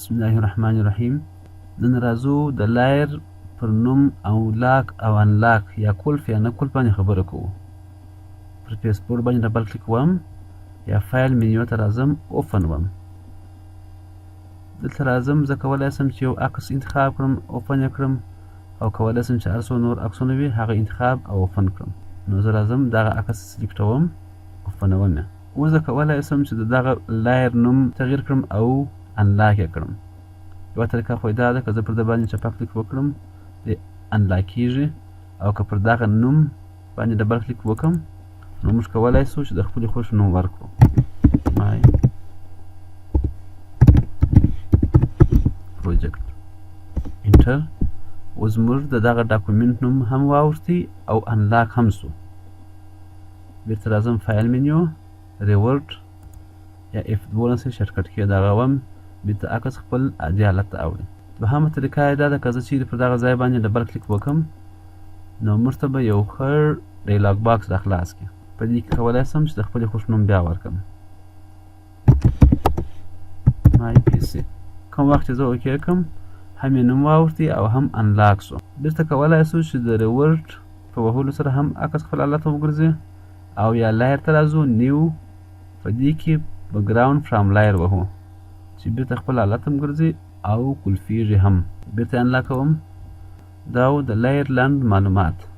بسم الله الرحمن الرحیم. نن راځو د لایر پر نوم او لاک او انلاک یا کلف یا نه کلف باندې خبره کوو. پر فیسبوک باندې ډبل کلیک وم یا فایل منیو ته راځم اوپن وم. دلته راځم زه کولی شم چې یو عکس انتخاب کړم اوپن یې کړم او کولی شم چې هر څو نور عکسونه وي هغه انتخاب او اوپن کړم. نو زه راځم دغه عکس سلیکټوم اوپنوم یې. اوس زه کولی شم چې د دغه لایر نوم تغییر کړم او انلاک یې کړم. یوه طریقه خو دا ده که زه پر ده باندې چپه کلیک وکړم د انلاک کېږي او که پر دغه نوم باندې ډبل کلیک وکړم نو موږ کولی شو چې د خپلې خوښې نوم ورکړو. مای پروجیکټ انټر. اوس موږ د دغه ډاکومنټ نوم هم واوښتی او انلاک هم سو. بیرته راځم فایل منیو ریورډ یا F12 شارټکټ کې دغوم بیرته عکس خپل عادي حالت ته اوړي. دوهمه طریقه یې دا ده که زه چیرې پر دغه ځای باندې ډبل کلیک وکړم نو موږ ته به یو خړ ډایلاګ باکس راخلاص کړي. په دې کې کولی شم چې د خپلې خوښ نوم بیا ورکړم. مای پی سي کوم وخت چې زه اوکې کړم هم یې نوم واوښتی او هم انلاک سو. بیرته کولی شو چې د ریورډ په وهلو سره هم عکس خپل حالت ته وګرځي او یا لایر ته راځو نیو په دې کې بګراوند فرام لایر وهو چې بیرته خپل حالت هم ګرځي او کلفیږي هم. بیرته انلاک کوم دا و د لایر لاند معلومات.